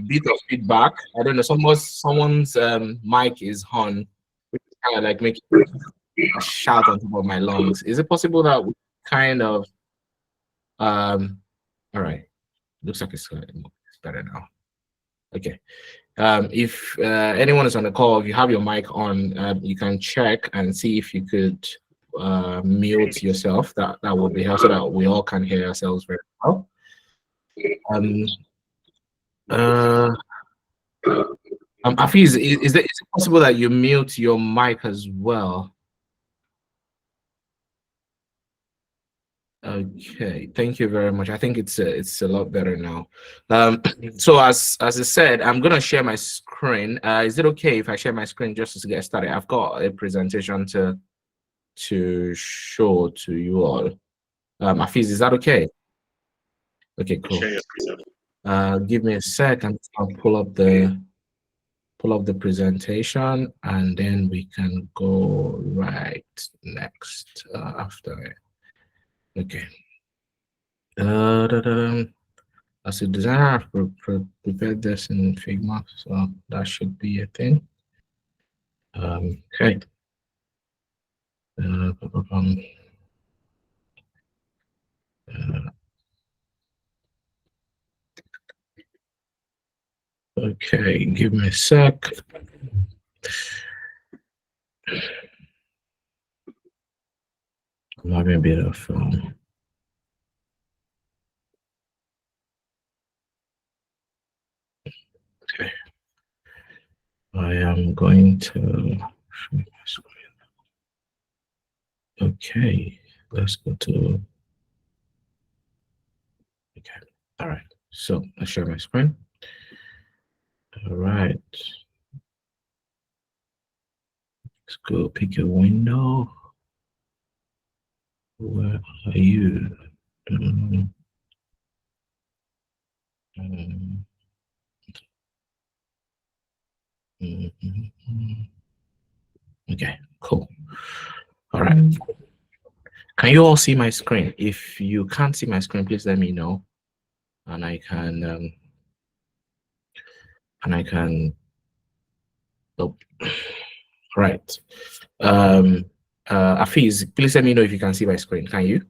bit of feedback. I don't know, someone's mic is on, which is kind of like making a shout on top of my lungs. Is it possible that we kind of all right, looks like it's better now. Okay. If anyone is on the call, if you have your mic on, you can check and see if you could mute yourself. That would be helpful, so that we all can hear ourselves very well. Afiz, is it possible that you mute your mic as well? Okay, thank you very much. I think it's a lot better now. So as I said, I'm gonna share my screen. Is it okay if I share my screen just to get started? I've got a presentation to show to you all. Afiz, is that okay? Okay, cool. Give me a second. I'll pull up the presentation, and then we can go right next after it. Okay. As a designer, I've prepared this in Figma, so that should be a thing. Okay. Okay, give me a sec. I'm having a bit of okay. I am going to show my screen. Okay, let's go to okay. All right, so I'll share my screen. All right. Let's go pick a window. Where are you? Okay, cool. All right. Can you all see my screen? If you can't see my screen, please let me know, and I can oh, right. Afiz, please let me know if you can see my screen. Can you?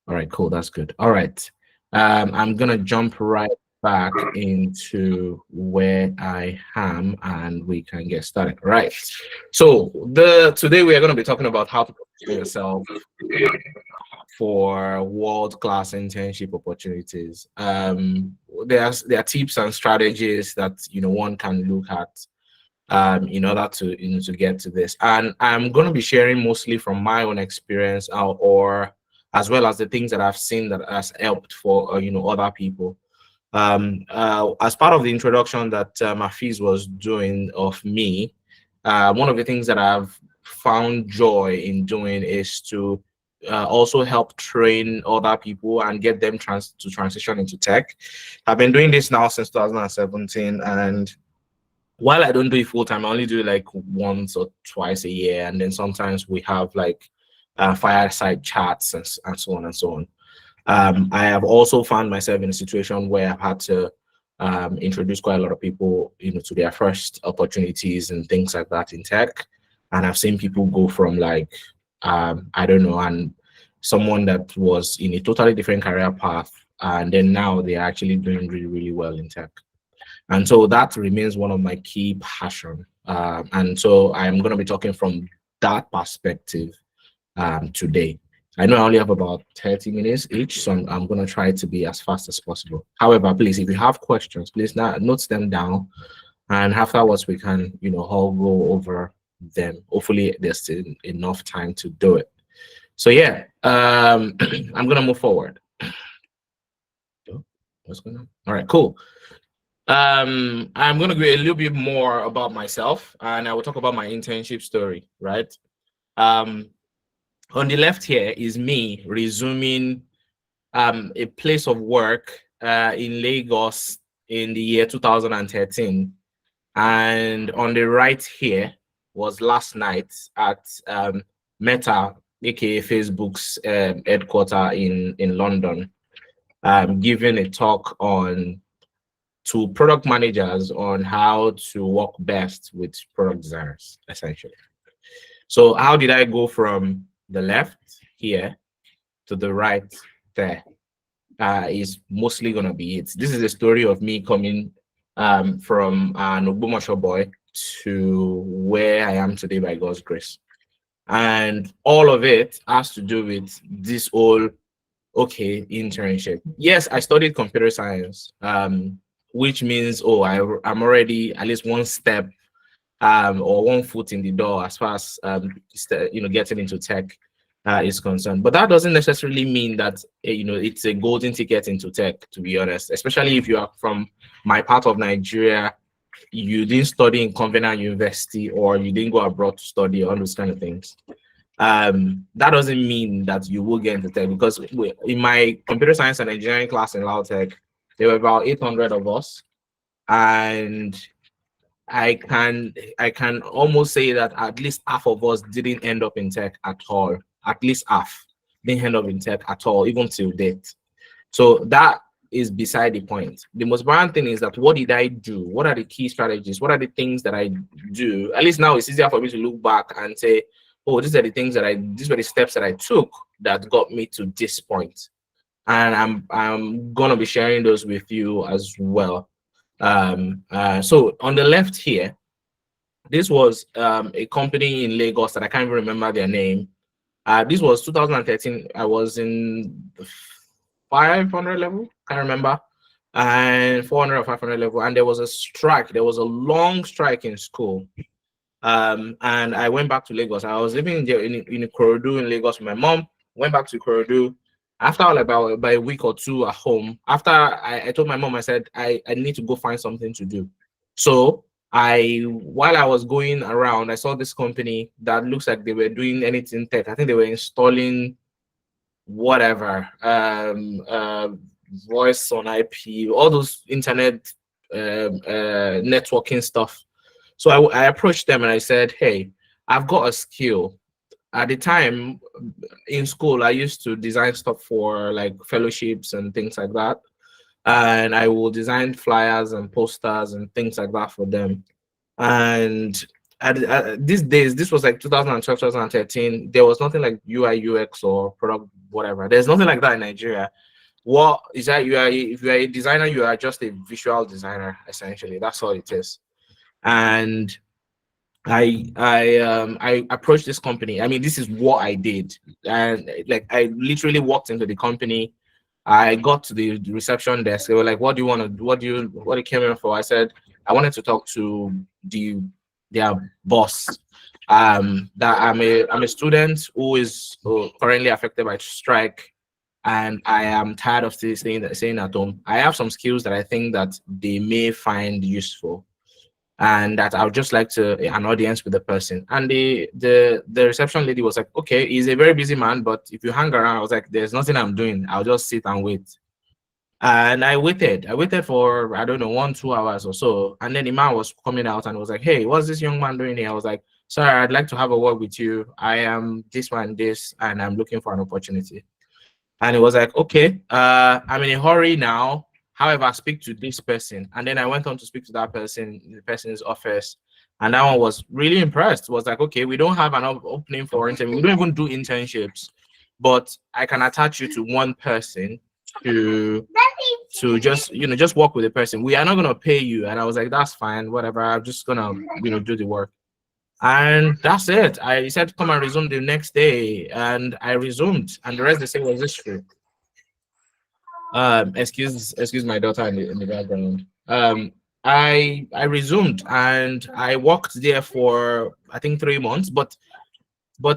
All right, cool. That's good. All right. I'm gonna jump right back into where I am, and we can get started. Right. So today we are going to be talking about how to prepare yourself for world-class internship opportunities. There are tips and strategies that one can look at in order to to get to this, and I'm going to be sharing mostly from my own experience, or as well as the things that I've seen that has helped for other people. As part of the introduction that Hafiz was doing of me, one of the things that I've found joy in doing is to also help train other people and get them to transition into tech. I've been doing this now since 2017, and while I don't do it full time, I only do it like once or twice a year, and then sometimes we have like fireside chats and so on and so on. I have also found myself in a situation where I've had to introduce quite a lot of people, to their first opportunities and things like that in tech. And I've seen people go from like, I don't know, and someone that was in a totally different career path, and then now they're actually doing really, really well in tech. And so that remains one of my key passion. And so I'm going to be talking from that perspective today. I know I only have about 30 minutes each, so I'm going to try to be as fast as possible. However, please, if you have questions, please note them down, and afterwards we can, all go over them. Hopefully, there's still enough time to do it. So yeah, I'm going to move forward. What's going on? All right, cool. I'm going to go a little bit more about myself, and I will talk about my internship story, right? On the left here is me resuming a place of work in Lagos in the year 2013. And on the right here was last night at Meta, aka Facebook's headquarters in London, giving a talk on to product managers on how to work best with product designers, essentially. So how did I go from the left here to the right there? Is mostly going to be it. This is a story of me coming from an Ogbomoso boy to where I am today by God's grace. And all of it has to do with this whole, okay, internship. Yes, I studied computer science, which means, oh, I'm already at least one step or one foot in the door as far as getting into tech is concerned. But that doesn't necessarily mean that it's a golden ticket into tech, to be honest. Especially if you are from my part of Nigeria, you didn't study in Covenant University or you didn't go abroad to study, all those kind of things. That doesn't mean that you will get into tech, because in my computer science and engineering class in Lautech, there were about 800 of us, and I can almost say that at least half of us didn't end up in tech at all. At least half didn't end up in tech at all, even till date. So that is beside the point. The most important thing is that, what did I do? What are the key strategies? What are the things that I do? At least now it's easier for me to look back and say, oh, these are the things these were the steps that I took that got me to this point. And I'm gonna be sharing those with you as well. So on the left here, this was a company in Lagos that I can't even remember their name. This was 2013. I was in the 500 level, can't remember, and 400 or 500 level, and there was a strike. There was a long strike in school, and I went back to Lagos. I was living in Ikorodu in Lagos with my mom. Went back to Ikorodu. After about a week or two at home, after I told my mom, I said, I need to go find something to do. So while I was going around, I saw this company that looks like they were doing anything tech. I think they were installing whatever, voice on IP, all those internet networking stuff. So I approached them and I said, hey, I've got a skill. At the time in school, I used to design stuff for like fellowships and things like that. And I will design flyers and posters and things like that for them. And these days, this was like 2012, 2013, there was nothing like UI, UX or product, whatever. There's nothing like that in Nigeria. What is that? If you are a designer, you are just a visual designer, essentially. That's all it is. And I approached this company. I mean, this is what I did, and like I literally walked into the company. I got to the reception desk. They were like, "What do you want to? What do you came here for?" I said, "I wanted to talk to their boss. That I'm a student who is currently affected by strike, and I am tired of staying at home. I have some skills that I think that they may find useful, and that I would just like an audience with the person." And the reception lady was like, "Okay, he's a very busy man, but if you hang around," I was like, "There's nothing I'm doing. I'll just sit and wait." And I waited for, I don't know, 1-2 hours or so. And then the man was coming out and was like, "Hey, what's this young man doing here?" I was like, "Sorry, I'd like to have a word with you. I am this one, this, and I'm looking for an opportunity." And it was like, "Okay, I'm in a hurry now. However, speak to this person." And then I went on to speak to that person in the person's office. And that one was really impressed. Was like, "Okay, we don't have an opening for interview. We don't even do internships, but I can attach you to one person to just work with the person. We are not gonna pay you." And I was like, "That's fine, whatever. I'm just gonna do the work." And that's it. I said, "Come and resume the next day," and I resumed, and the rest they say was history. Excuse my daughter in the background. I resumed and I worked there for I think 3 months, but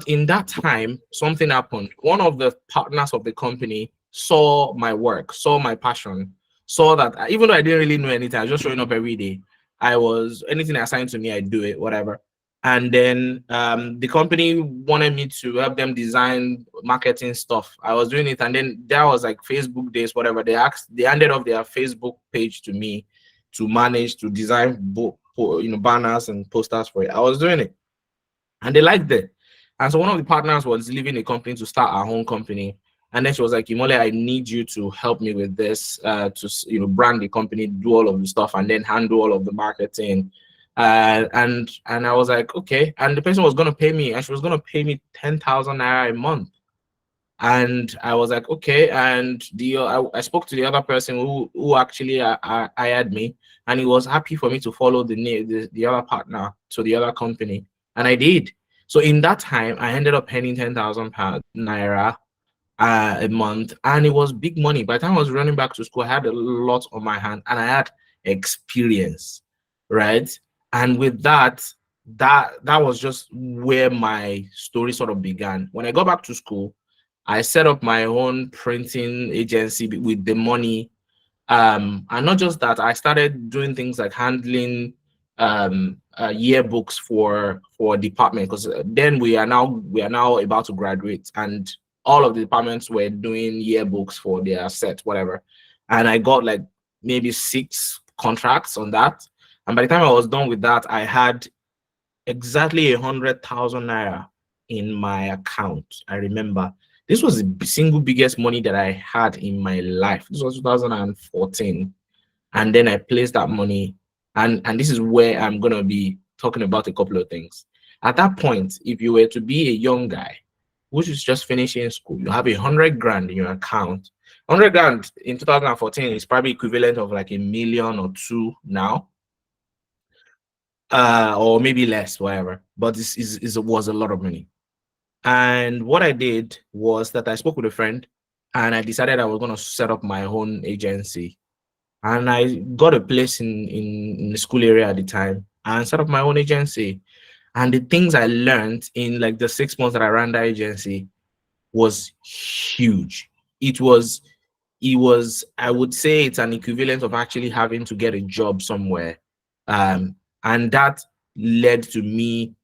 in that time something happened. One of the partners of the company saw my work, saw my passion, saw that even though I didn't really know anything, I was just showing up every day. I was anything assigned to me, I do it, whatever. And then the company wanted me to help them design marketing stuff. I was doing it, and then that was like Facebook days, whatever. They handed off their Facebook page to me to manage, to design banners and posters for it. I was doing it, and they liked it. And so one of the partners was leaving the company to start our own company. And then she was like, Imole, I need you to help me with this, to brand the company, do all of the stuff, and then handle all of the marketing. And I was like, okay. And the person was gonna pay me, and she was gonna pay me 10,000 naira a month. And I was like, okay. And I spoke to the other person who actually hired me, and he was happy for me to follow the other partner to the other company, and I did. So in that time, I ended up paying 10,000 naira a month, and it was big money. By the time I was running back to school, I had a lot on my hand, and I had experience, right? And with that was just where my story sort of began. When I got back to school, I set up my own printing agency with the money. And not just that, I started doing things like handling yearbooks for department, because then we are now about to graduate, and all of the departments were doing yearbooks for their set, whatever. And I got like maybe 6 contracts on that. And by the time I was done with that, I had exactly 100,000 naira in my account. I remember this was the single biggest money that I had in my life. This was 2014. And then I placed that money. And this is where I'm going to be talking about a couple of things. At that point, if you were to be a young guy which is just finishing school, you have 100 grand in your account. 100 grand in 2014 is probably equivalent of like 1 million or 2 now. Or maybe less, whatever. But this was a lot of money. And what I did was that I spoke with a friend, and I decided I was going to set up my own agency. And I got a place in the school area at the time and set up my own agency. And the things I learned in like the 6 months that I ran that agency was huge. It was, I would say it's an equivalent of actually having to get a job somewhere. And that led to me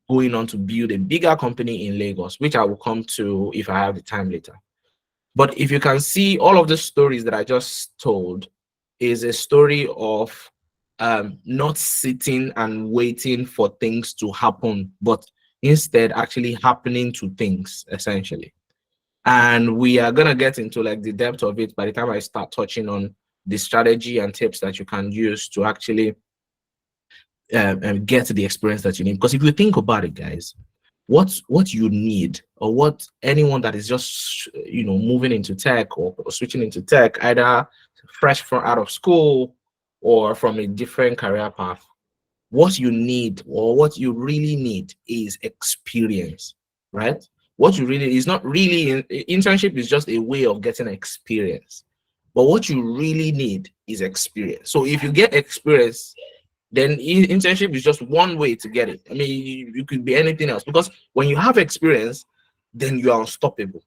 going on to build a bigger company in Lagos, which I will come to if I have the time later. But if you can see, all of the stories that I just told is a story of not sitting and waiting for things to happen, but instead actually happening to things, essentially. And we are going to get into like the depth of it by the time I start touching on the strategy and tips that you can use to actually get the experience that you need. Because if you think about it, guys, what you need, or what anyone that is just moving into tech or switching into tech, either fresh from out of school or from a different career path, what you need, or what you really need, is experience, right? What you really is not really internship is just a way of getting experience, but what you really need is experience. So if you get experience, then internship is just one way to get it. I mean, you could be anything else, because when you have experience, then you are unstoppable.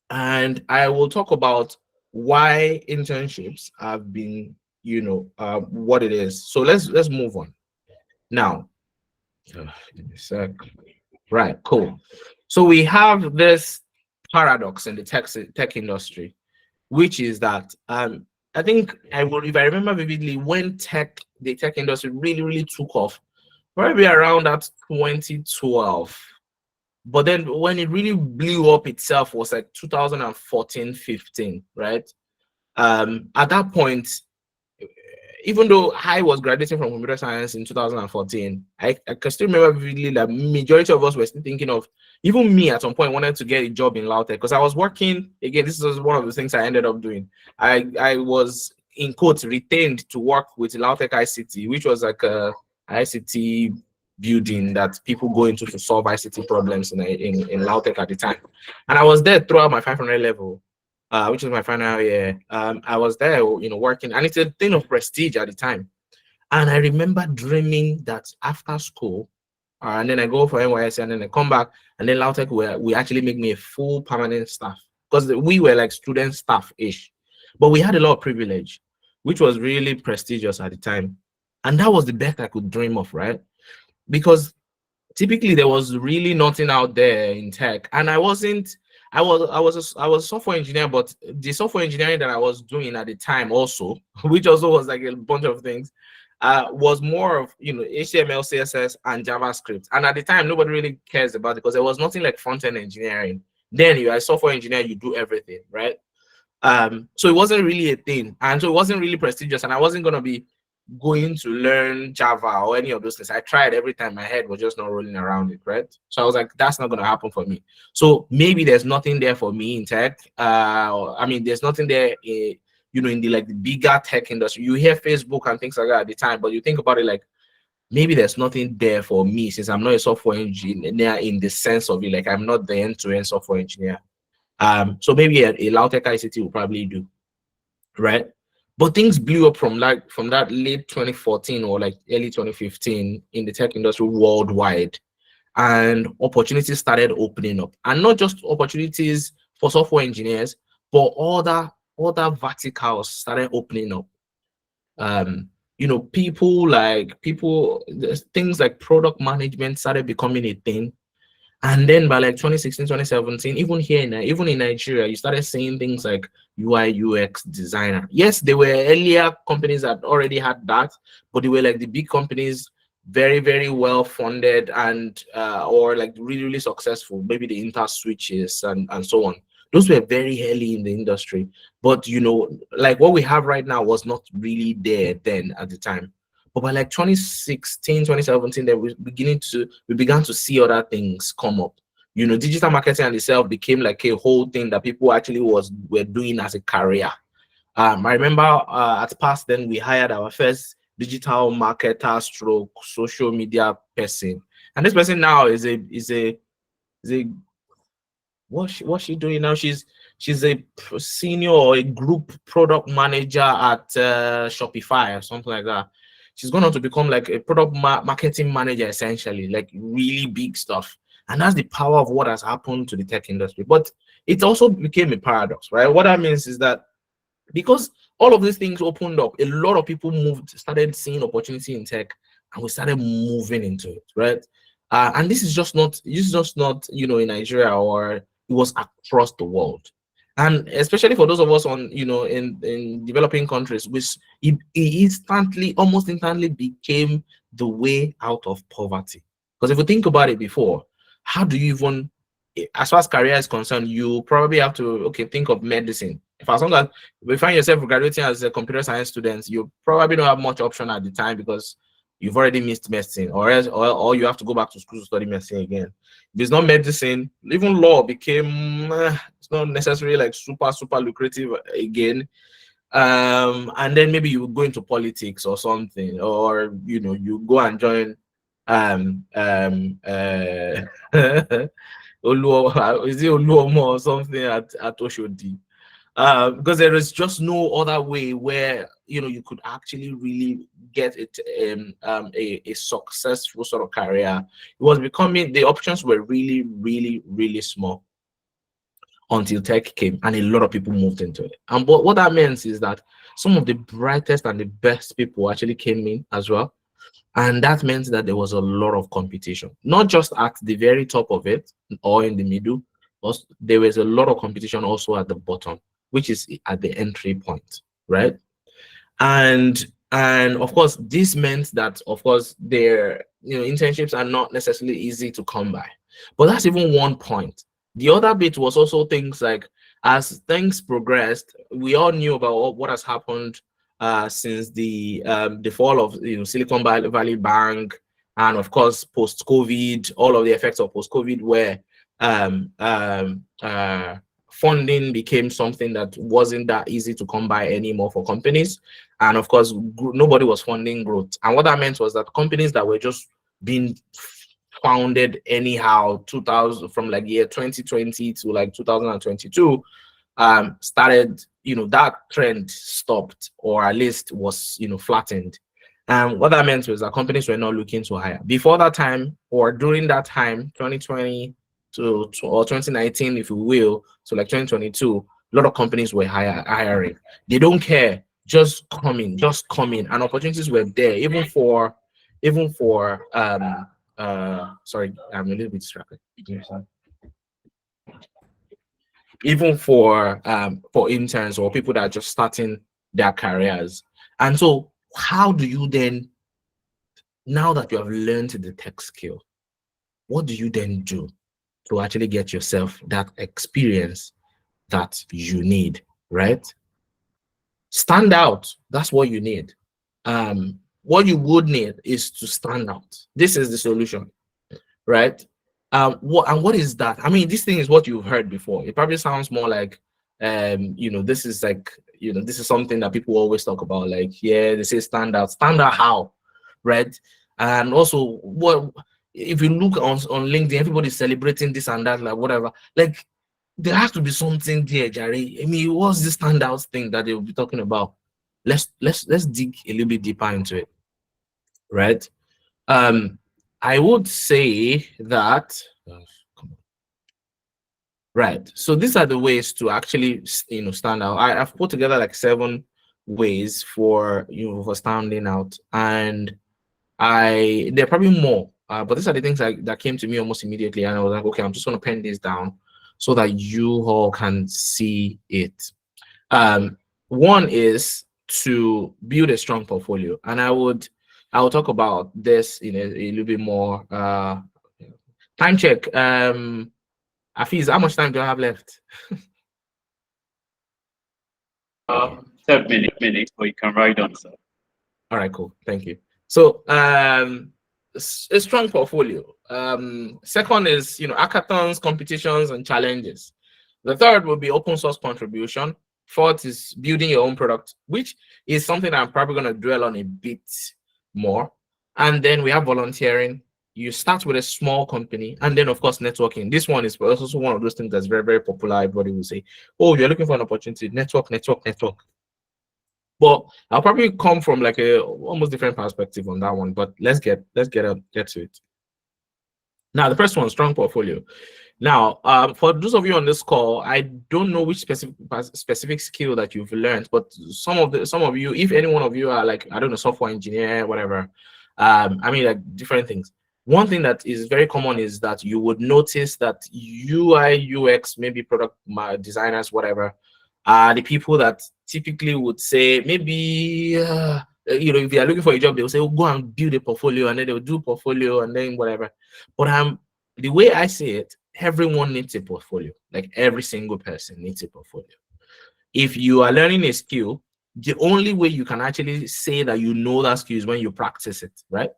And I will talk about why internships have been, what it is. So let's move on now. Give me a sec. Right, cool. So we have this paradox in the tech industry, which is that I think if I remember vividly, when the tech industry really took off, probably around that 2012. But then when it really blew up itself was like 2014, 15, right? At that point, even though I was graduating from computer science in 2014, I can still remember vividly that majority of us were still thinking of, even me at some point wanted to get a job in Lautech, because I was working, again, this was one of the things I ended up doing. I was, in quotes, retained to work with Lautech ICT, which was like a ICT building that people go into to solve ICT problems in Lautech at the time. And I was there throughout my 500 level. Which is my final year. I was there, working, and it's a thing of prestige at the time. And I remember dreaming that after school, and then I go for NYS, and then I come back, and then Lautech we actually make me a full permanent staff, because we were like student staff-ish, but we had a lot of privilege, which was really prestigious at the time. And that was the best I could dream of, right? Because typically there was really nothing out there in tech, and I was a software engineer, but the software engineering that I was doing at the time also, which also was like a bunch of things, was more of HTML, CSS, and JavaScript. And at the time, nobody really cares about it, because there was nothing like front-end engineering. Then you're a software engineer, you do everything, right? So it wasn't really a thing, and so it wasn't really prestigious, and I wasn't gonna be going to learn Java or any of those things. I tried every time, my head was just not rolling around it, right? So I was like, that's not gonna happen for me. So maybe there's nothing there for me in tech. I mean, there's nothing there, in the like the bigger tech industry. You hear Facebook and things like that at the time, but you think about it like maybe there's nothing there for me since I'm not a software engineer in the sense of it. Like I'm not the end-to-end software engineer. So maybe a Lautech ICT will probably do, right? But things blew up from that late 2014 or like early 2015 in the tech industry worldwide, and opportunities started opening up, and not just opportunities for software engineers, but other verticals started opening up. Things like product management started becoming a thing. And then by like 2016, 2017, even in Nigeria, you started seeing things like UI, UX designer. Yes, there were earlier companies that already had that, but they were like the big companies, very, very well funded and or like really, really successful. Maybe the Inter switches and so on. Those were very early in the industry. But like what we have right now was not really there then at the time. But by like 2016, 2017, then we began to see other things come up. Digital marketing and itself became like a whole thing that people actually were doing as a career. I remember at past then we hired our first digital marketer stroke social media person. And this person now is a what's she doing now? She's a senior or a group product manager at Shopify or something like that. She's going on to become like a product marketing manager, essentially, like really big stuff. And that's the power of what has happened to the tech industry. But it also became a paradox, right? What that means is that because all of these things opened up, a lot of people started seeing opportunity in tech, and we started moving into it, right? And this is just not in Nigeria, or it was across the world. And especially for those of us in developing countries, which it almost instantly became the way out of poverty. Because if you think about it before, how do you even, as far as career is concerned, you probably have to think of medicine. If as long as you find yourself graduating as a computer science student, you probably don't have much option at the time because you've already missed medicine, or you have to go back to school to study medicine again. If it's not medicine, even law became it's not necessarily like super lucrative again. And then maybe you go into politics or something, or you go and join is it Oluomo or something at Oshodi? Because there is just no other way where you could actually really get it a successful sort of career. It was becoming, the options were really, really, really small until tech came, and a lot of people moved into it. And but what that means is that some of the brightest and the best people actually came in as well. And that meant that there was a lot of competition, not just at the very top of it or in the middle, but there was a lot of competition also at the bottom, which is at the entry point, right? And of course, this meant that, of course, their internships are not necessarily easy to come by. But that's even one point. The other bit was also things like, as things progressed, we all knew about what has happened since the fall of Silicon Valley Bank, and of course post-COVID, all of the effects of post-COVID, where um, um, uh, funding became something that wasn't that easy to come by anymore for companies. And of course, nobody was funding growth. And what that meant was that companies that were just being founded anyhow, 2000 from like year 2020 to like 2022, started, that trend stopped, or at least was, flattened. And what that meant was that companies were not looking to hire. Before that time, or during that time, 2020 to or 2019, if you will, so like 2022, a lot of companies were hiring. They don't care, just come in, and opportunities were there, even for sorry, I'm a little bit distracted. Even for interns or people that are just starting their careers. And so how do you then, now that you have learned the tech skill, what do you then do to actually get yourself that experience that you need, right? Stand out. That's what you need. What you would need is to stand out. This is the solution, right? What is that? I mean, this thing is what you've heard before. It probably sounds more like, this is like, this is something that people always talk about. Like, yeah, they say stand out. Stand out how, right? And also, what if you look on LinkedIn, everybody's celebrating this and that, like whatever. Like, there has to be something there, Jerry. I mean, what's this standout thing that they'll be talking about? Let's dig a little bit deeper into it, right? I would say that right. So these are the ways to actually stand out. I've put together like 7 ways for for standing out, and there are probably more, but these are the things that came to me almost immediately, and I was like, okay, I'm just going to pen this down so that you all can see it. One is to build a strong portfolio, and I will talk about this in a little bit more. Time check. Afiz, how much time do I have left? 10 minutes, but you can write on, sir. All right, cool. Thank you. So, a strong portfolio. Second is, hackathons, competitions, and challenges. The third will be open source contribution. Fourth is building your own product, which is something I'm probably going to dwell on a bit more. And then we have volunteering. You start with a small company, and then of course networking. This one is also one of those things that's very, very popular. Everybody will say, oh, you're looking for an opportunity, network. But I'll probably come from like a almost different perspective on that one. But let's get to it. Now, the first one, strong portfolio. Now, for those of you on this call, I don't know which specific skill that you've learned, but some of you, if any one of you are like, I don't know, software engineer, whatever, I mean, like different things. One thing that is very common is that you would notice that UI, UX, maybe product designers, whatever, are the people that typically would say, maybe, if they are looking for a job, they will say, oh, go and build a portfolio, and then they'll do portfolio and then whatever. But the way I see it, everyone needs a portfolio. Like every single person needs a portfolio. If you are learning a skill, the only way you can actually say that you know that skill is when you practice it, right?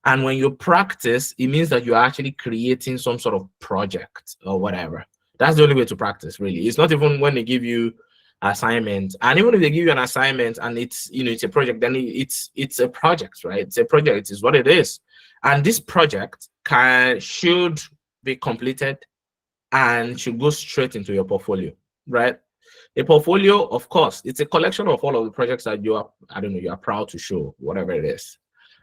And when you practice, it means that you're actually creating some sort of project or whatever. That's the only way to practice, really. It's not even when they give you assignment, and even if they give you an assignment and it's it's a project, then it's a project, right? It's a project. It is what it is, and this project should be completed and should go straight into your portfolio, right? A portfolio, of course, it's a collection of all of the projects that you are proud to show, whatever it is.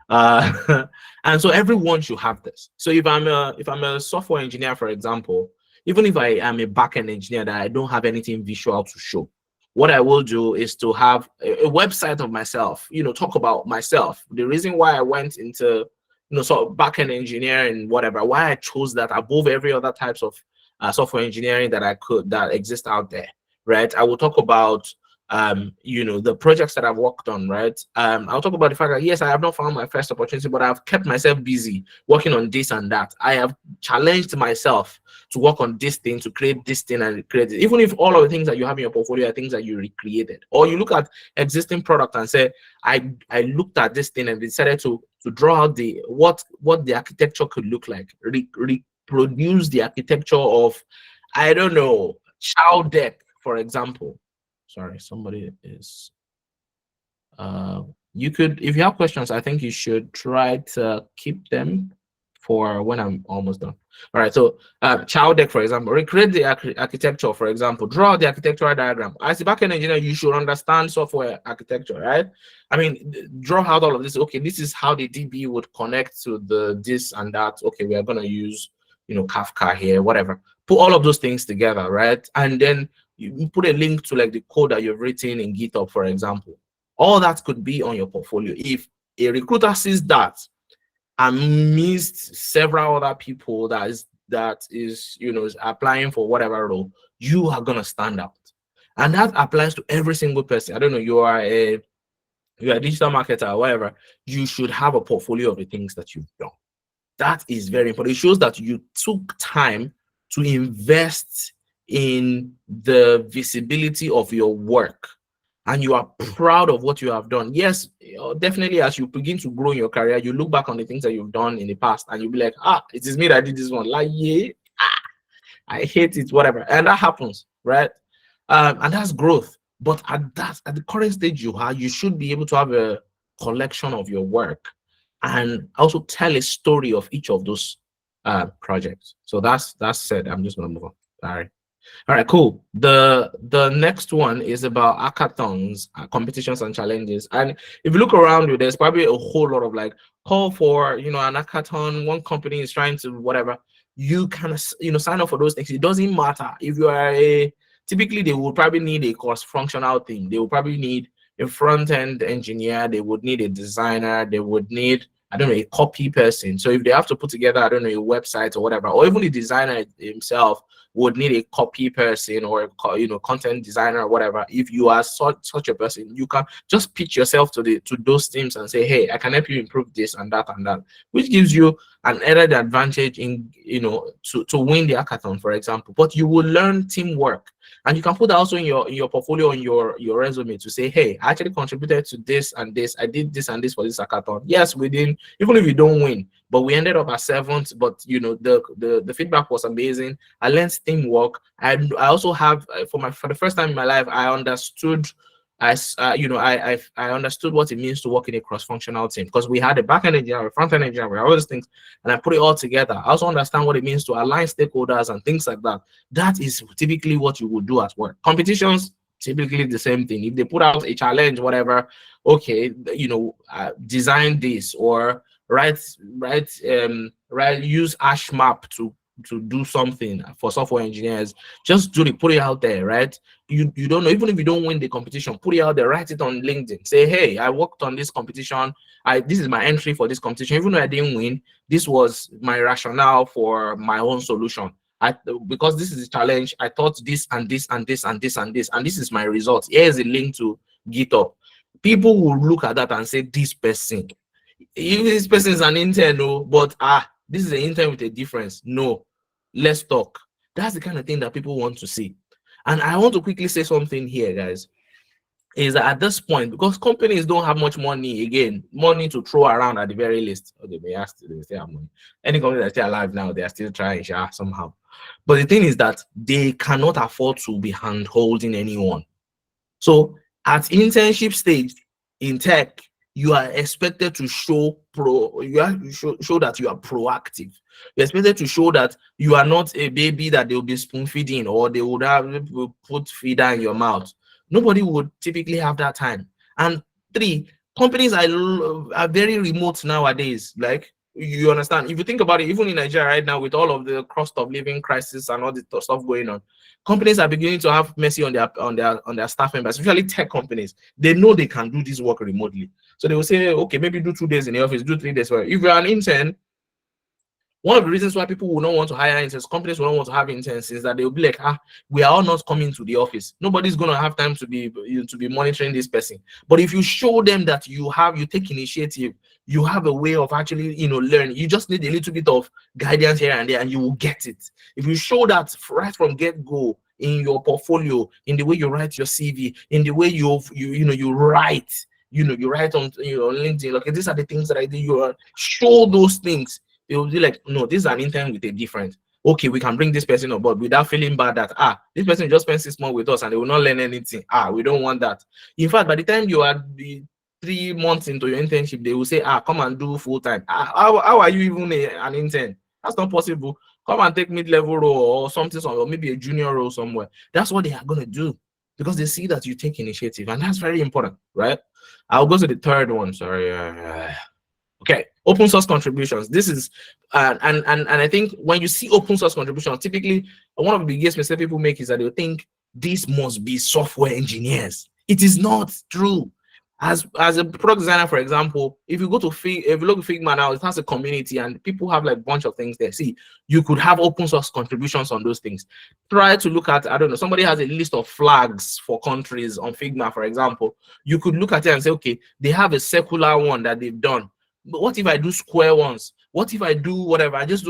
And so everyone should have this. So if I'm a software engineer, for example, even if I am a backend engineer that I don't have anything visual to show, what I will do is to have a website of myself, talk about myself, the reason why I went into sort of backend engineering, whatever, why I chose that above every other types of software engineering that exist out there, right? I will talk about the projects that I've worked on, right? I'll talk about the fact that yes, I have not found my first opportunity, but I've kept myself busy working on this and that. I have challenged myself to work on this thing, to create this thing and create it. Even if all of the things that you have in your portfolio are things that you recreated, or you look at existing product and say, I looked at this thing and decided to draw out what the architecture could look like, reproduce the architecture of, I don't know, Chow deck, for example. Sorry, somebody is you could, if you have questions, I think you should try to keep them for when I'm almost done. All right, so child deck, for example, recreate the architecture, for example, draw the architectural diagram. As a backend engineer, you should understand software architecture, right? I mean, draw out all of this. Okay, this is how the DB would connect to the this and that. Okay, we are gonna use Kafka here, whatever. Put all of those things together, right? And then you put a link to like the code that you've written in GitHub, for example. All that could be on your portfolio. If a recruiter sees that and missed several other people that is applying for whatever role, you are gonna stand out. And that applies to every single person. I don't know, you're a digital marketer or whatever, you should have a portfolio of the things that you've done. That is very important. It shows that you took time to invest in the visibility of your work, and you are proud of what you have done. Yes, definitely, as you begin to grow in your career, you look back on the things that you've done in the past and you'll be like, it is me that did this one. Like, yeah, I hate it, whatever. And that happens, right? And that's growth. But at the current stage you are, you should be able to have a collection of your work and also tell a story of each of those projects. So that's said. I'm just gonna move on. Sorry. All right, cool. The next one is about hackathons, competitions and challenges. And if you look around you, there's probably a whole lot of like call for, an hackathon. One company is trying to whatever. You can, sign up for those things. It doesn't matter if you are typically they will probably need a cross-functional team. They will probably need a front-end engineer. They would need a designer. They would need, I don't know, a copy person. So if they have to put together, I don't know, a website or whatever, or even the designer himself would need a copy person or content designer or whatever. If you are such a person, you can just pitch yourself to those teams and say, hey, I can help you improve this and that, which gives you an added advantage in to win the hackathon, for example. But you will learn teamwork. And you can put that also in your portfolio, in your resume, to say, hey, I actually contributed to this and this. I did this and this for this hackathon. Yes, we didn't, even if you don't win, but we ended up at 7th. But the feedback was amazing. I learned teamwork. I also have for the first time in my life, I understood I understood what it means to work in a cross-functional team, because we had a back-end engineer, a front-end engineer, all those things, and I put it all together. I also understand what it means to align stakeholders and things like that. That is typically what you would do at work. Competitions, typically the same thing. If they put out a challenge, whatever, okay, design this, or use hash map to do something for software engineers. Just do it, put it out there, right? You don't know, even if you don't win the competition, put it out there, write it on LinkedIn, say, hey, I worked on this competition, this is my entry for this competition. Even though I didn't win, this was my rationale for my own solution. Because this is a challenge, I thought this and this and this and this and this, and this is my result. Here's a link to GitHub. People will look at that and say, this person is an intern, but this is an intern with a difference. No, let's talk. That's the kind of thing that people want to see. And I want to quickly say something here, guys, is that at this point, because companies don't have much money to throw around at the very least. They may ask, they still have money. Any company that's still alive now, they are still trying somehow. But the thing is that they cannot afford to be hand-holding anyone. So at internship stage in tech, you are expected to show that you are proactive. You're expected to show that you are not a baby that they'll be spoon feeding, or they would have put feeder in your mouth. Nobody would typically have that time. And 3, companies are very remote nowadays. Like, you understand, if you think about it, even in Nigeria right now, with all of the cost of living crisis and all this stuff going on, companies are beginning to have mercy on their staff members, especially tech companies. They know they can do this work remotely. So they will say, okay, maybe do 2 days in the office, do 3 days. If you're an intern, one of the reasons why people will not want to hire interns, companies will not want to have interns, is that they'll be like, we are all not coming to the office. Nobody's going to have time to be monitoring this person. But if you show them that you take initiative, you have a way of actually, learn. You just need a little bit of guidance here and there, and you will get it. If you show that right from get-go in your portfolio, in the way you write your CV, in the way you write, you write on LinkedIn, okay, these are the things that I do. You show those things. It will be like, no, this is an intern with a different. Okay, we can bring this person on board without feeling bad that this person just spent 6 months with us and they will not learn anything. We don't want that. In fact, by the time you are 3 months into your internship, they will say, come and do full time. How are you even an intern? That's not possible. Come and take mid-level role or something, or maybe a junior role somewhere. That's what they are going to do, because they see that you take initiative, and that's very important, right? I'll go to the third one. Sorry. Okay, open source contributions. This is and I think when you see open source contributions, typically one of the biggest mistakes people make is that they think this must be software engineers. It is not true. As a product designer, for example, if you look at Figma now, it has a community and people have like a bunch of things there. See, you could have open source contributions on those things. Try to look at, I don't know, somebody has a list of flags for countries on Figma, for example. You could look at it and say, okay, they have a circular one that they've done. But what if I do square ones? What if I do whatever? I just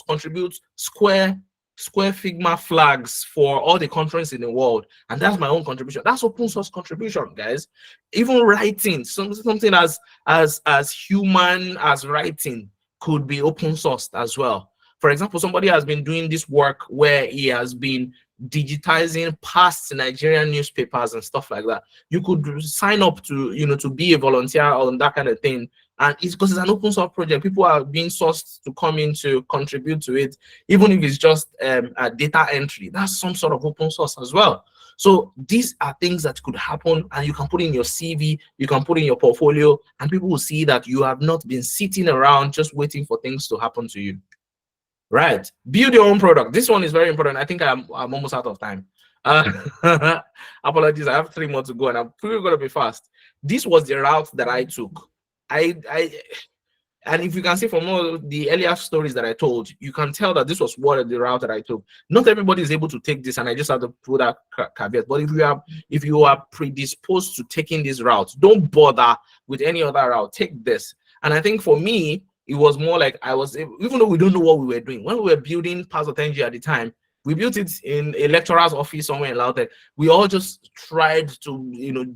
contribute square Square Figma flags for all the conference in the world, and that's my own contribution. That's open source contribution, guys. Even writing something as human as writing could be open sourced as well. For example, somebody has been doing this work where he has been digitizing past Nigerian newspapers and stuff like that. You could sign up to, to be a volunteer on that kind of thing. And it's because it's an open source project. People are being sourced to come in to contribute to it, even if it's just a data entry. That's some sort of open source as well. So these are things that could happen, and you can put in your CV, you can put in your portfolio, and people will see that you have not been sitting around just waiting for things to happen to you. Right. Build your own product. This one is very important. I think I'm almost out of time. Apologies. I have 3 more to go, and I'm pretty going to be fast. This was the route that I took. And if you can see from all the earlier stories that I told, you can tell that this was the route that I took. Not everybody is able to take this, and I just have to put that caveat. But if you are predisposed to taking this route, don't bother with any other route. Take this. And I think for me, it was more like even though we don't know what we were doing, when we were building Pass Authentigy at the time, we built it in a lecturer's office somewhere in Lautech. We all just tried to,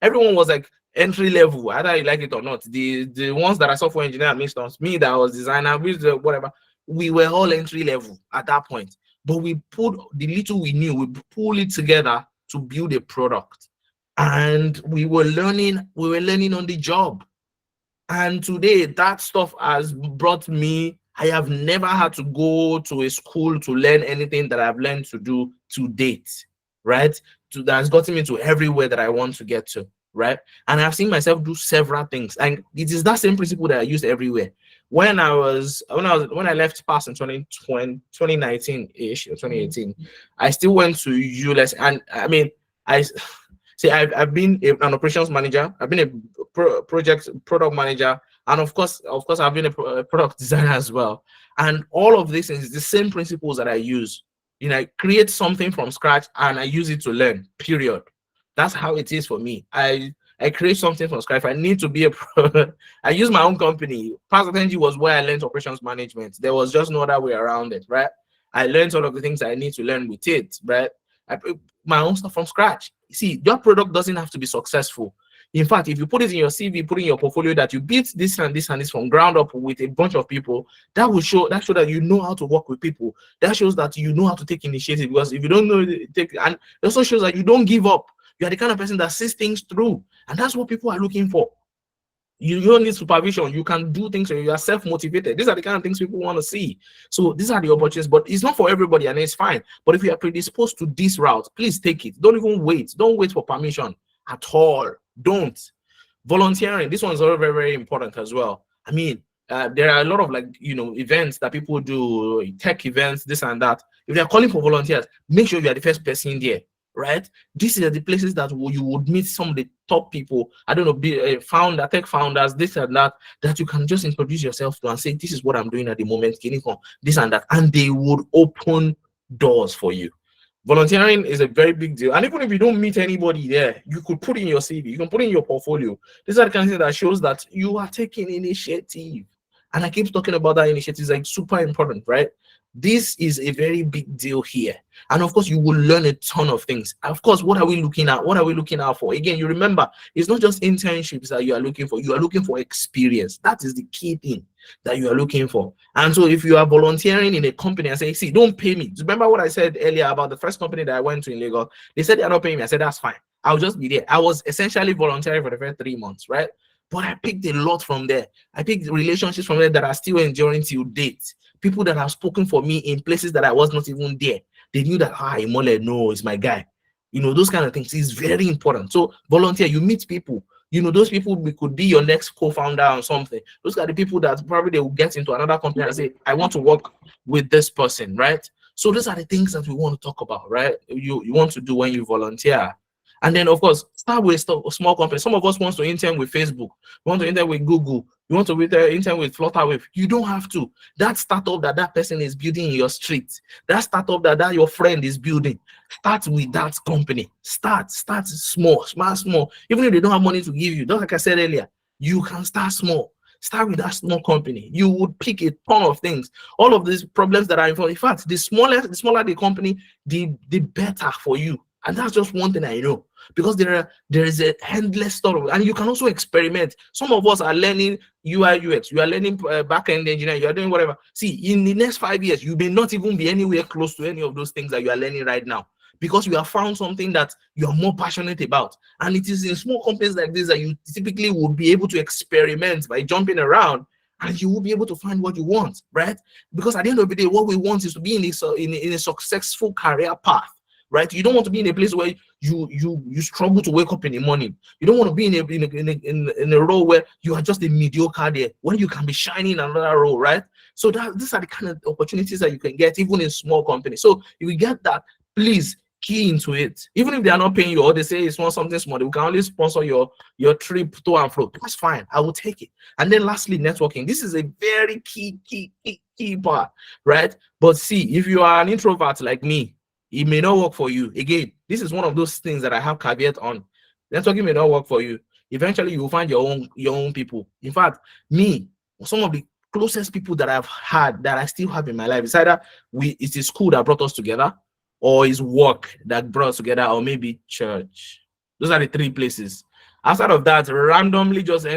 everyone was like entry level, either you like it or not. The ones that are software engineer, me that was designer, whatever, we were all entry level at that point. But we put the little we knew, we pulled it together to build a product. And we were learning on the job. And today, that stuff has brought me, I have never had to go to a school to learn anything that I've learned to do to date, right? That's gotten me to everywhere that I want to get to, right? And I've seen myself do several things. And it is that same principle that I used everywhere. When I left Pass in 2019-ish or 2018, I still went to ULS. And I mean, I've been an operations manager. I've been a product manager, and of course, I've been a product designer as well. And all of this is the same principles that I use. I create something from scratch and I use it to learn. Period. That's how it is for me. I create something from scratch. If I need to be I use my own company. Pass Authentigy was where I learned operations management. There was just no other way around it, right? I learned all of the things I need to learn with it, right? I put my own stuff from scratch. See, your product doesn't have to be successful. In fact, if you put it in your CV, put in your portfolio that you built this and this and this from ground up with a bunch of people, that will show that you know how to work with people. That shows that you know how to take initiative. Because if you don't know, and it also shows that you don't give up. You are the kind of person that sees things through, and that's what people are looking for. You don't need supervision. You can do things, and you are self-motivated. These are the kind of things people want to see. So these are the opportunities, but it's not for everybody, and it's fine. But if you are predisposed to this route, please take it. Don't even wait. Don't wait for permission at all. Don't. Volunteering. This one's very, very, very important as well. I mean, there are a lot of events that people do, tech events, this and that. If they are calling for volunteers, make sure you are the first person there. Right? These are the places that you would meet some of the top people. I don't know, be a tech founders, this and that you can just introduce yourself to and say, this is what I'm doing at the moment, this and that, and they would open doors for you. Volunteering is a very big deal. And even if you don't meet anybody there, you could put in your CV, you can put in your portfolio. These are the kind of things that shows that you are taking initiative. And I keep talking about that initiative. It's like super important, right? This is a very big deal here. And of course, you will learn a ton of things. Of course, what are we looking at? What are we looking out for? Again, you remember, it's not just internships that you are looking for. You are looking for experience. That is the key thing that you are looking for. And so if you are volunteering in a company and say, see, don't pay me. Remember what I said earlier about the first company that I went to in Lagos? They said they're not paying me. I said, that's fine. I'll just be there. I was essentially volunteering for the first 3 months, right? But I picked a lot from there. I picked relationships from there that are still enduring till date. People that have spoken for me in places that I was not even there. They knew that, Imole, no, it's my guy. Those kind of things is very important. So volunteer, you meet people. Those people could be your next co-founder or something. Those are the people that probably they will get into another company and say, I want to work with this person, right? So those are the things that we want to talk about, right? You want to do when you volunteer. And then, of course, start with a small company. Some of us want to intern with Facebook. We want to intern with Google. You want to intern with Flutterwave. You don't have to. That startup that person is building in your street, that startup that your friend is building, start with that company. Start small. Even if they don't have money to give you, just like I said earlier, you can start small. Start with that small company. You would pick a ton of things. All of these problems that are involved. In fact, the smaller the company, the better for you. And that's just one thing I know, because there is a endless story, and you can also experiment. Some of us are learning UI UX, you are learning back-end engineering, you are doing whatever. See, in the next 5 years, you may not even be anywhere close to any of those things that you are learning right now, because you have found something that you are more passionate about. And it is in small companies like this that you typically will be able to experiment by jumping around, and you will be able to find what you want, right? Because at the end of the day, what we want is to be in a successful career path, right? You don't want to be in a place where you struggle to wake up in the morning. You don't want to be in a role where you are just a mediocre there, when you can be shining in another role, right? So these are the kind of opportunities that you can get even in small companies. So if you get that, please key into it. Even if they are not paying you, or they say it's not something small, we can only sponsor your trip to and fro. That's fine. I will take it. And then lastly, networking. This is a very key part, right? But see, if you are an introvert like me, it may not work for you. Again, this is one of those things that I have caveat on. Networking may not work for you. Eventually, you will find your own people. In fact, me, some of the closest people that I've had, that I still have in my life, is either it is school that brought us together, or is work that brought us together, or maybe church. Those are the three places. Outside of that, randomly just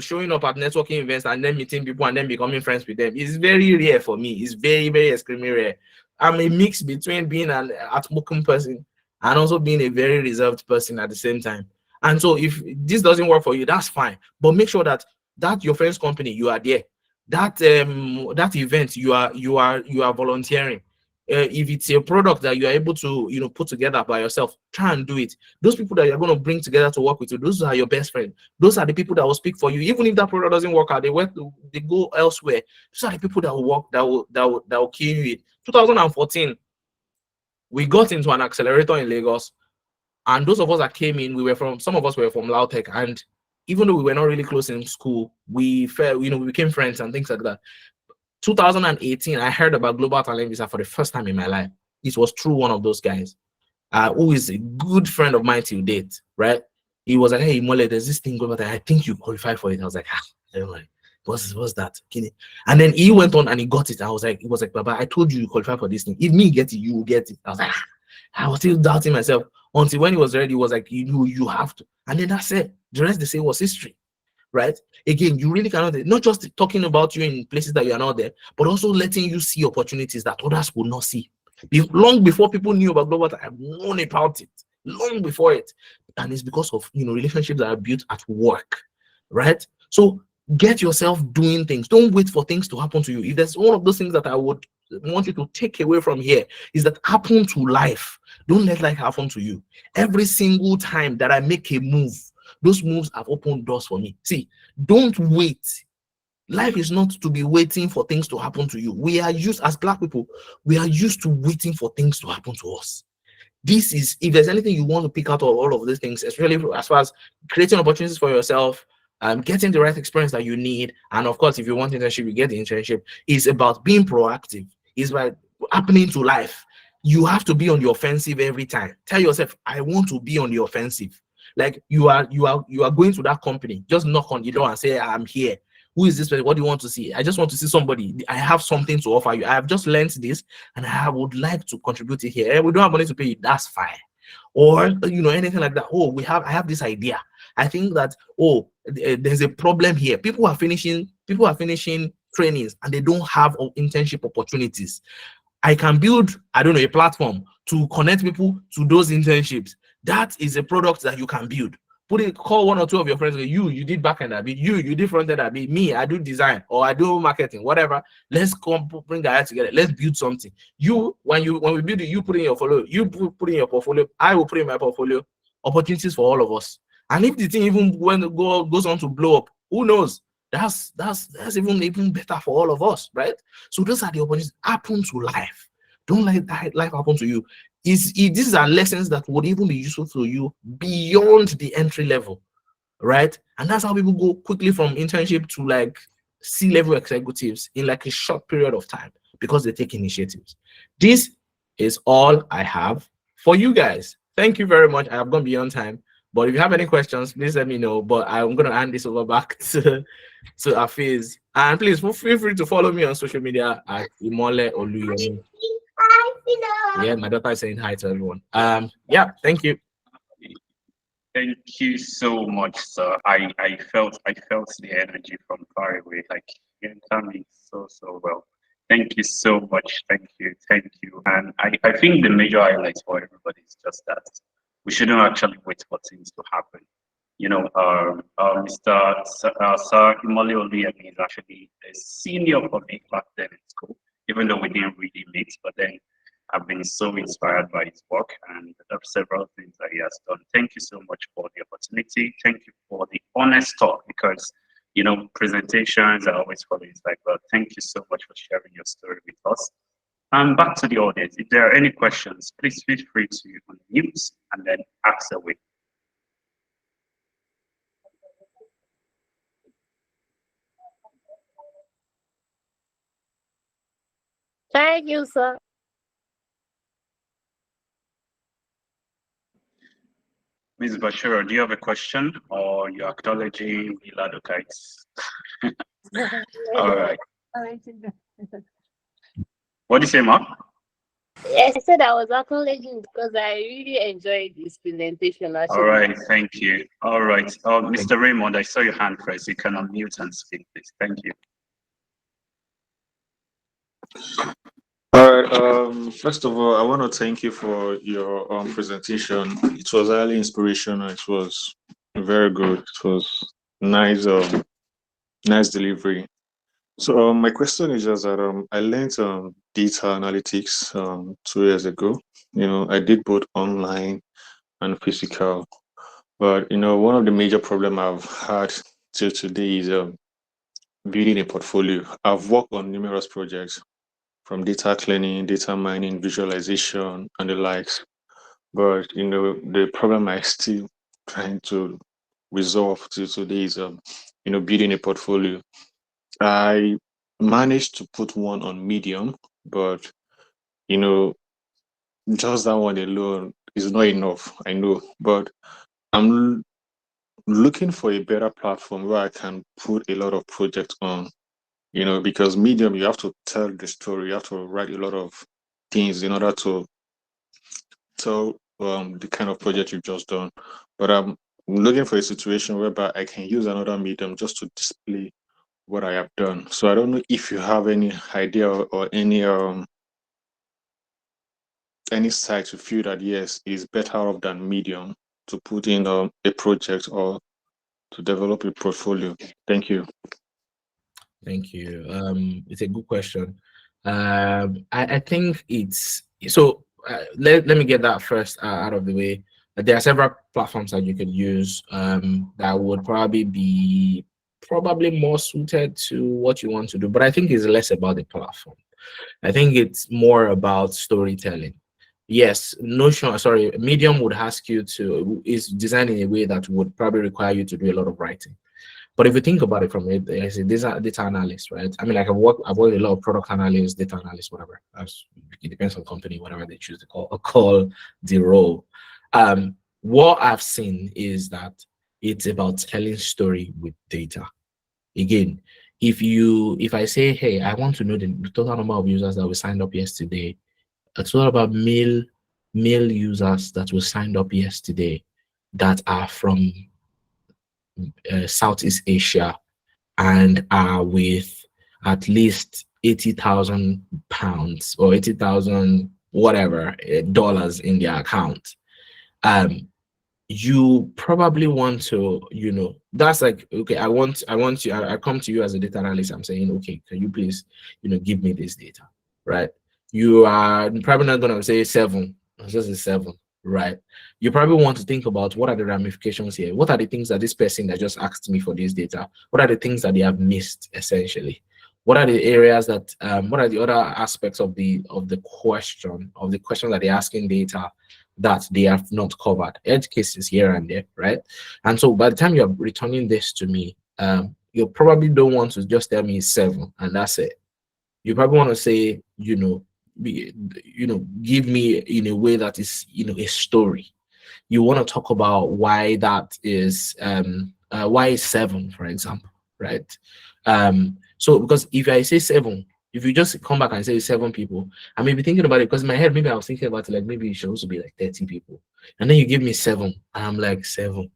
showing up at networking events and then meeting people and then becoming friends with them is very rare for me. It's very, very extremely rare. I'm a mix between being an outspoken person and also being a very reserved person at the same time. And so if this doesn't work for you, that's fine. But make sure that your friend's company, you are there. That event, you are volunteering. If it's a product that you are able to put together by yourself, try and do it. Those people that you're going to bring together to work with you, those are your best friends. Those are the people that will speak for you. Even if that product doesn't work out, they go elsewhere. Those are the people that will work, that will kill you. 2014, we got into an accelerator in Lagos, and those of us that came in, some of us were from Lautech, and even though we were not really close in school, we became friends and things like that. 2018, I heard about Global Talent Visa for the first time in my life. It was through one of those guys, who is a good friend of mine till date, right? He was like, "Hey, Mole, there's this thing Global Talent. I think you qualify for it." I was like, what's that? And then he went on and he got it. He was like, "Baba, I told you qualify for this thing. If me get it, you will get it." I was like, I was still doubting myself until when he was ready. He was like, you have to. And then that's it. The rest they say was history. Right? Again, you really cannot, not just talking about you in places that you are not there, but also letting you see opportunities that others will not see. Long before people knew about Global, I've known about it, long before it. And it's because of relationships that are built at work, right? So get yourself doing things. Don't wait for things to happen to you. If there's one of those things that I would want you to take away from here, is that happen to life. Don't let life happen to you. Every single time that I make a move, those moves have opened doors for me. See, don't wait. Life is not to be waiting for things to happen to you. We are used, as Black people, we are used to waiting for things to happen to us. This is, if there's anything you want to pick out of all of these things, especially as far as creating opportunities for yourself, getting the right experience that you need, and of course, if you want internship, you get the internship, is about being proactive. It's about happening to life. You have to be on the offensive every time. Tell yourself, I want to be on the offensive. Like you are going to that company, just knock on the door and say, "I'm here. Who is this person? What do you want to see?" "I just want to see somebody. I have something to offer you. I have just learned this and I would like to contribute it here. We don't have money to pay you." That's fine. Or anything like that. "Oh, I have this idea. I think that there's a problem here. People are finishing trainings and they don't have internship opportunities. I can build, I don't know, a platform to connect people to those internships." That is a product that you can build. Call one or two of your friends. You did backend, you did frontend, me, I do design, or I do marketing, whatever. Let's come bring that together. Let's build something. When we build it, you put in your portfolio. You put in your portfolio. I will put in my portfolio. Opportunities for all of us. And if the thing even goes on to blow up, who knows? That's even better for all of us, right? So those are the opportunities. Happen to life. Don't let life happen to you. These are lessons that would even be useful to you beyond the entry level, right? And that's how people go quickly from internship to like C-level executives in like a short period of time, because they take initiatives. This is all I have for you guys. Thank you very much. I have gone beyond time, But if you have any questions, please let me know. But I'm gonna hand this over back to Afiz. And please feel free to follow me on social media at Imole Oluyomi. Yeah, my daughter is saying hi to everyone. Yeah, thank you. Thank you so much, sir. I felt the energy from far away. Like you enter me so well. Thank you so much. Thank you. And I think the major highlight for everybody is just that we shouldn't actually wait for things to happen. You know, Mr. Sir Imoli Oluyemi is actually a senior for me back then in school, even though we didn't really meet, but then I've been so inspired by his work, and there are several things that he has done. Thank you so much for the opportunity. Thank you for the honest talk, because you know presentations are always for things like that. Thank you so much for sharing your story with us. And back to the audience. If there are any questions, please feel free to unmute and then ask away. Thank you, sir. Ms. Bashir, do you have a question or you're acknowledging Milado kites? All right. What do you say, Mark? Yes, I said I was acknowledging because I really enjoyed this presentation. Actually. All right, thank you. All right, Mr. Raymond, I saw your hand press. You can unmute and speak, please. Thank you. All right. First of all, I want to thank you for your presentation. It was highly inspirational. It was very good. It was nice, nice delivery. So my question is just that I learned data analytics 2 years ago. You know, I did both online and physical. But you know, one of the major problem I've had till today is building a portfolio. I've worked on numerous projects, from data cleaning, data mining, visualization, and the likes. But you know, the problem I still trying to resolve till today is you know, building a portfolio. I managed to put one on Medium, but you know, just that one alone is not enough. I know, but I'm looking for a better platform where I can put a lot of projects on. You know, because Medium, you have to tell the story, you have to write a lot of things in order to tell the kind of project you've just done. But I'm looking for a situation whereby I can use another medium just to display what I have done. So I don't know if you have any idea or any site to feel that yes, it's better off than Medium to put in a project or to develop a portfolio. Thank you. Thank you. It's a good question. I think it's so. Let me get that first out of the way. There are several platforms that you could use that would probably be more suited to what you want to do. But I think it's less about the platform. I think it's more about storytelling. Yes, Medium would ask you to is designed in a way that would probably require you to do a lot of writing. But if you think about it from it as a data analyst, right? I mean, like I've worked a lot of product analysts, data analysts, whatever. It depends on company, whatever they choose to call the role. What I've seen is that it's about telling story with data. Again, if I say, hey, I want to know the total number of users that were signed up yesterday, it's all about male users that were signed up yesterday that are from Southeast Asia and are with at least 80,000 pounds or 80,000 whatever dollars in their account. You probably want to, you know, that's like, okay, I come to you as a data analyst. I'm saying, okay, can you please, you know, give me this data, right? You are probably not going to say 7, it's just a 7, right? You probably want to think about what are the ramifications here? What are the things that this person that just asked me for this data, what are the things that they have missed essentially? What are the areas that, what are the other aspects of the question that they're asking data that they have not covered? Edge cases here and there, right? And so by the time you're returning this to me, you probably don't want to just tell me 7 and that's it. You probably want to say, give me in a way that is, a story. you want to talk about why that is why is 7, for example, right? So because if I say 7, if you just come back and say 7 people, I may be thinking about it because in my head, maybe I was thinking about it like maybe it should also be like 30 people. And then you give me 7, and I'm like 7.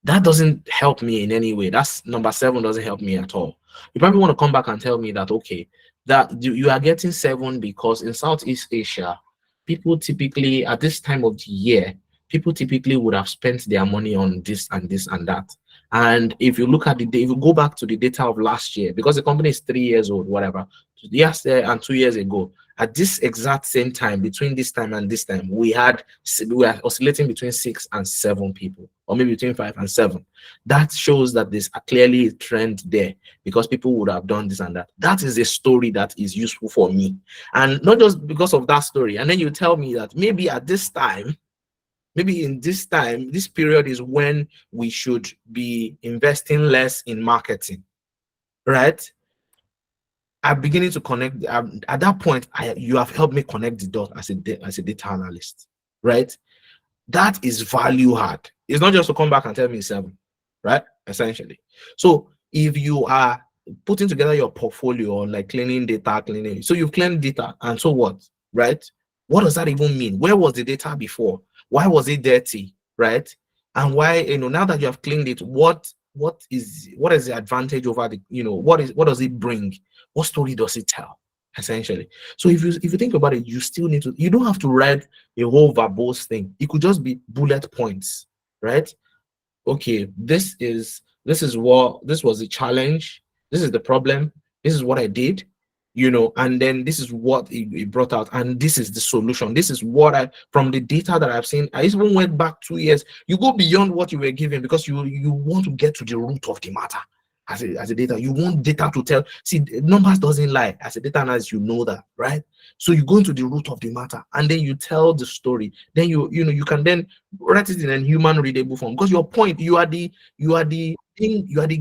That doesn't help me in any way. That's number 7 doesn't help me at all. You probably want to come back and tell me that okay, that you are getting 7 because in Southeast Asia, people typically at this time of the year, people typically would have spent their money on this and this and that. And if you look at if you go back to the data of last year, because the company is 3 years old, whatever, yes, and 2 years ago, at this exact same time, between this time and this time, we were oscillating between 6 and 7 people, or maybe between 5 and 7. That shows that there's clearly a trend there because people would have done this and that. That is a story that is useful for me, and not just because of that story. And then you tell me that maybe at this time, maybe in this time, this period is when we should be investing less in marketing, right? I'm beginning to connect. At that point, you have helped me connect the dots as a data analyst, right? That is value add. It's not just to come back and tell me 7, right? Essentially. So if you are putting together your portfolio on like cleaning data, so you've cleaned data, and so what, right? What does that even mean? Where was the data before? Why was it dirty, right? And why, now that you have cleaned it, what is the advantage over the, what does it bring? What story does it tell? Essentially. So if you think about it, you still need to, you don't have to write a whole verbose thing. It could just be bullet points, right? Okay, this was the challenge, this is the problem, this is what I did, and then this is what it brought out, and this is the solution. This is what from the data that I've seen, I even went back 2 years. You go beyond what you were given because you want to get to the root of the matter. As a data, you want data to tell. See, numbers doesn't lie. As a data analyst, you know that, right? So you go into the root of the matter, and then you tell the story. Then you can then write it in a human readable form, because your point, you are the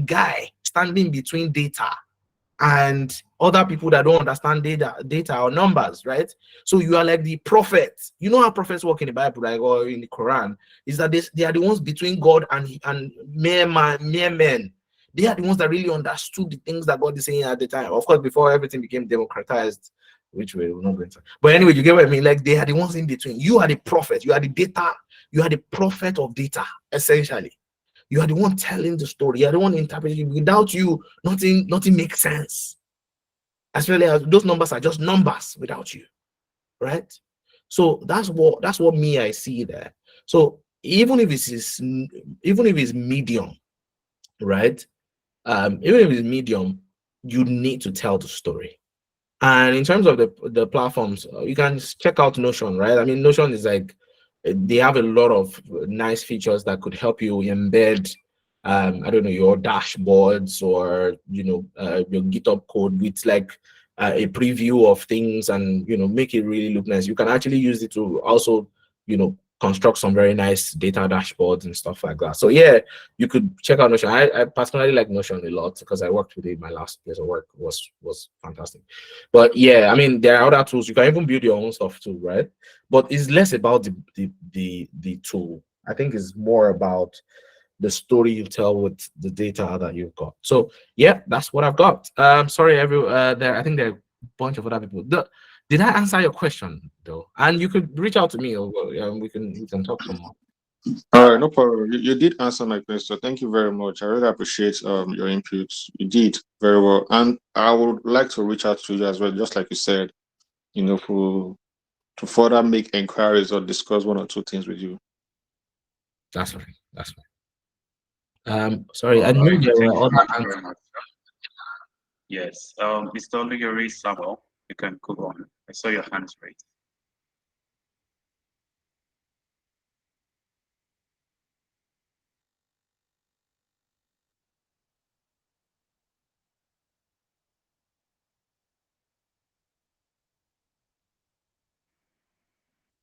guy standing between data and other people that don't understand data or numbers, right? So you are like the prophet. You know how prophets work in the Bible, like, or in the Quran, is that they are the ones between God and mere men. They are the ones that really understood the things that God is saying at the time. Of course, before everything became democratized, which we're not going to. But anyway, you get what I mean? Like, they are the ones in between. You are the prophet. You are the data. You are the prophet of data, essentially. You are the one telling the story. You are the one interpreting. Without you, nothing makes sense. Especially as those numbers are just numbers without you, right? So that's what me I see there. So even if it's medium, right? Even if it's medium, you need to tell the story. And in terms of the platforms, you can check out Notion, right? I mean, Notion is like, they have a lot of nice features that could help you embed, I don't know, your dashboards or, your GitHub code with like a preview of things, and, make it really look nice. You can actually use it to also, construct some very nice data dashboards and stuff like that. So yeah, you could check out Notion. I personally like Notion a lot because I worked with it. My last place of work was fantastic. But yeah, I mean, there are other tools. You can even build your own stuff too, right? But it's less about the tool. I think it's more about the story you tell with the data that you've got. So yeah, that's what I've got. Sorry, I think there are a bunch of other people. Did I answer your question though? And you could reach out to me, or we can talk some more. All right, no problem. You did answer my question. Thank you very much. I really appreciate your inputs. You did very well, and I would like to reach out to you as well, just like you said, to further make inquiries or discuss one or two things with you. That's fine. That's fine. Sorry, I knew there were other answers. Yes, Mr. Oligari Samuel, you can go on. I saw your hands raised.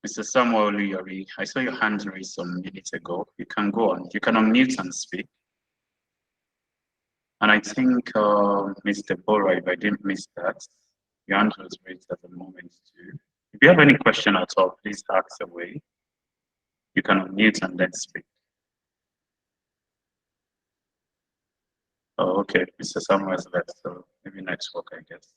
Mr. Samuel Oligari, I saw your hands raised some minutes ago. You can go on. You can unmute and speak. And I think, Mr. Bora, if I didn't miss that, your hand was raised at the moment too. If you have any question at all, please ask away. You can unmute and then speak. Oh, okay. Mr. Samuel's left, so maybe network, I guess.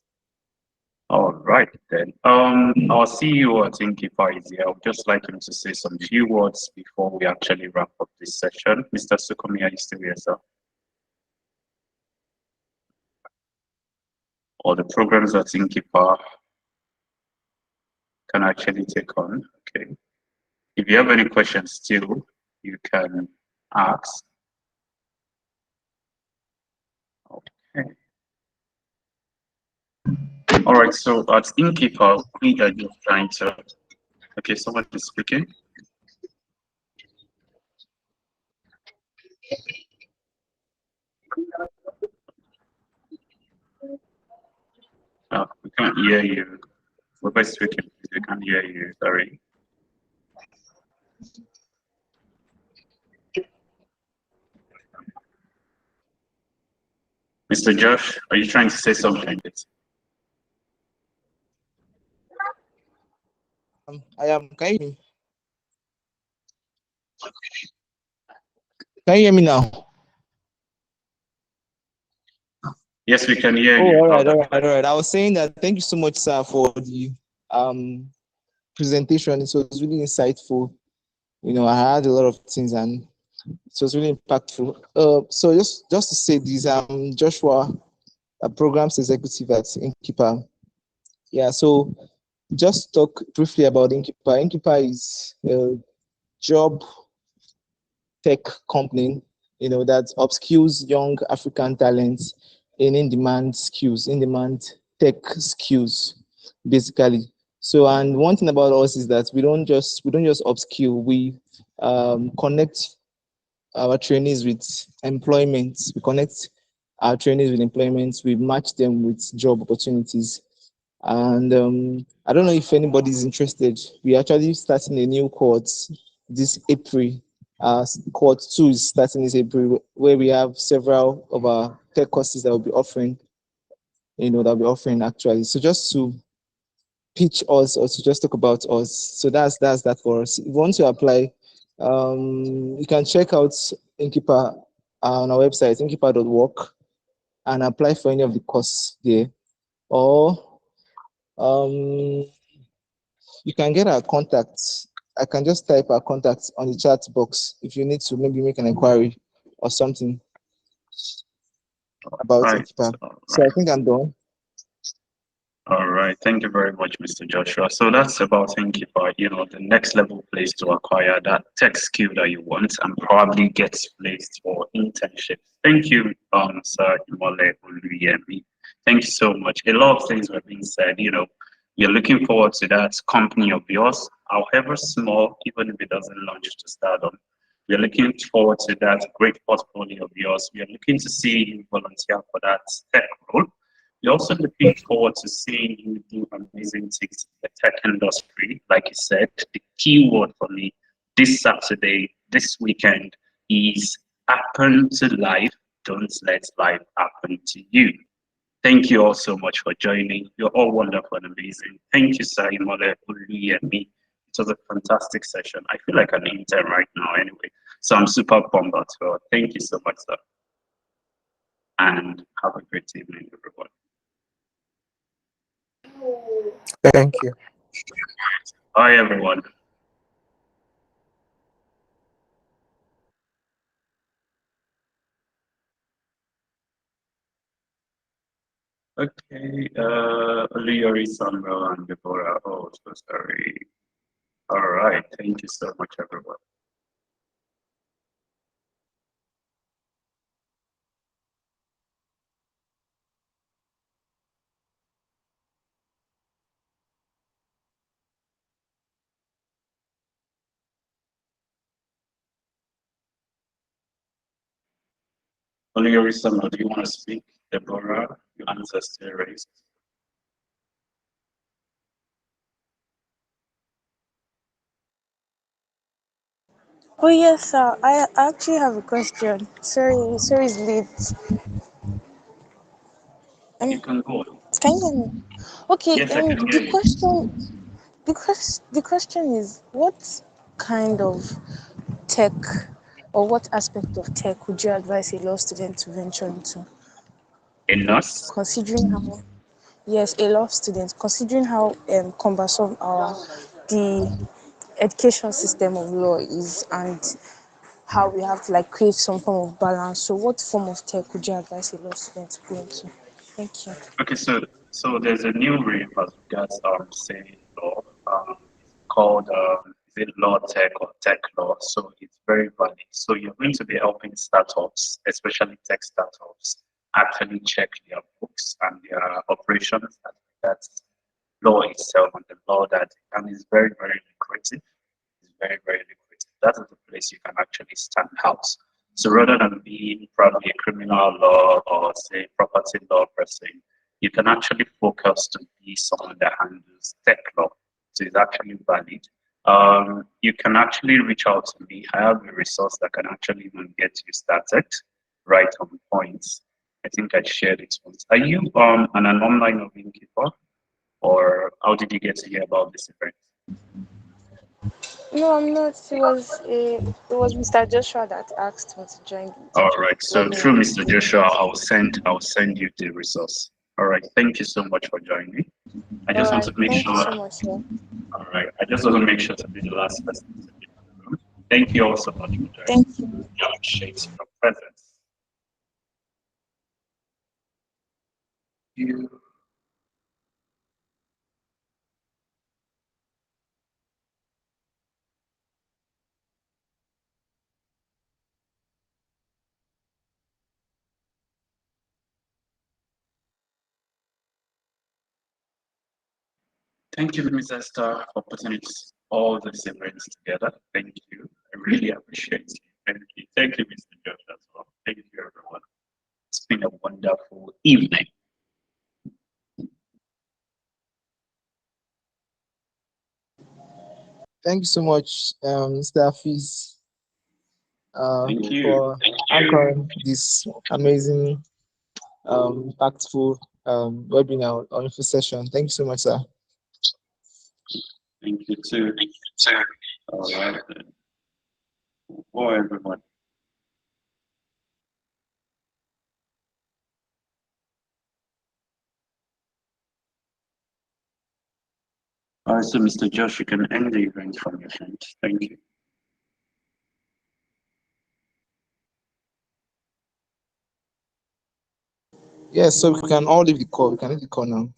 All right then. Our CEO at Innkeeper is here. I would just like him to say some few words before we actually wrap up this session. Mr. Sukomi, are you still here, sir? Or the programs that Innkeeper can actually take on. Okay. If you have any questions still, you can ask. Okay. All right, so at Innkeeper, we are just trying to. Okay, someone is speaking. We can't hear you. Whoever is speaking, we can't hear you. Sorry. Mr. Josh, are you trying to say something? I am. Can you hear me? Can you hear me now? Yes, we can hear Oh, you. all right. I was saying that thank you so much, sir, for the presentation. It was really insightful. You know, I had a lot of things and it was really impactful. So just to say this, Joshua, a programs executive at Innkeeper. Yeah, so just talk briefly about Innkeeper. Innkeeper is a job tech company, you know, that upskills young African talents in in-demand skills, in-demand tech skills, basically. So, and one thing about us is that we don't just upskill. We connect our trainees with employment. We connect our trainees with employment. We match them with job opportunities. And I don't know if anybody is interested. We're actually starting a new course this April. Cohort 2 is starting this April, where we have several of our tech courses that will be offering, actually. So just to pitch us or to just talk about us. So that's that for us. If you want to apply, you can check out Innkeeper on our website, innkeeper.work, and apply for any of the courses there. Or you can get our contacts. I can just type our contacts on the chat box if you need to maybe make an inquiry or something about Innkeeper. So I think I'm done. All right, thank you very much, Mr. Joshua. So that's about Innkeeper, you know, the next level place to acquire that tech skill that you want and probably get placed for internships. Thank you, Sir Imole Oluyemi. Thank you so much. A lot of things were being said, you know, you're looking forward to that company of yours, however small, even if it doesn't launch to stardom. We're looking forward to that great portfolio of yours. We are looking to see you volunteer for that tech role. We're also looking forward to seeing you do amazing things in the tech industry. Like you said, the key word for me this Saturday, this weekend is happen to life. Don't let life happen to you. Thank you all so much for joining. You're all wonderful and amazing. Thank you, Sir Imole Oluyemi. It was a fantastic session. I feel like an intern right now anyway. So I'm super pumped as well. Thank you so much, sir. And have a great evening, everyone. Thank you. Bye, everyone. Okay, Oluyori, Sandra, and Deborah. Oh, so sorry. All right, thank you so much, everyone. Oluyori, Sandra, do you want to speak? Deborah, your hands are still raised. Oh yes, sir. I actually have a question. Sorry, it's late. You can go on. Can you hear me? Okay. Yes, I can hear The you. question, the question is, what kind of tech or what aspect of tech would you advise a law student to venture into? A nurse? Considering how, yes, a law student, considering how cumbersome the education system of law is and how we have to like create some form of balance. So what form of tech would you advise a law student to go into? Thank you. Okay, so there's a new rate as regards say law. It's called is it law tech or tech law? So it's very valid. So you're going to be helping startups, especially tech startups, actually check their books and their operations. That's law itself and the law that and it's very, very lucrative. It's very, very lucrative. That is the place you can actually stand out. So rather than being probably a criminal law or say property law person, you can actually focus to be someone that handles tech law. So it's actually valid. You can actually reach out to me. I have a resource that can actually even get you started right on points. I think I shared it once. Are you an alumni of Innkeeper, or how did you get to hear about this event? No, I'm not. It was Mr. Joshua that asked me to join the All right. So through webinar. Mr. Joshua, I'll send you the resource. All right. Thank you so much for joining. I All just want right. to make Thank sure. you so much, sir. All right. I just want to make sure to be the last person to be in the room. Thank you all so much for joining. Thank you. I appreciate your presence. You. Thank you, Ms. Esther, for putting all these events together. Thank you. I really appreciate it. Thank you. Thank you, Mr. Josh, as well. Thank you, everyone. It's been a wonderful evening. Thank you so much, Mr. Hafiz, Thank you. for Thank you. anchoring this amazing, impactful webinar or info session. Thank you so much, sir. Thank you too. Thank you too. All right. Bye, everyone. All right, so Mr. Josh, you can end the event from your end. Thank you. Yes, so we can all leave the call. We can leave the call now.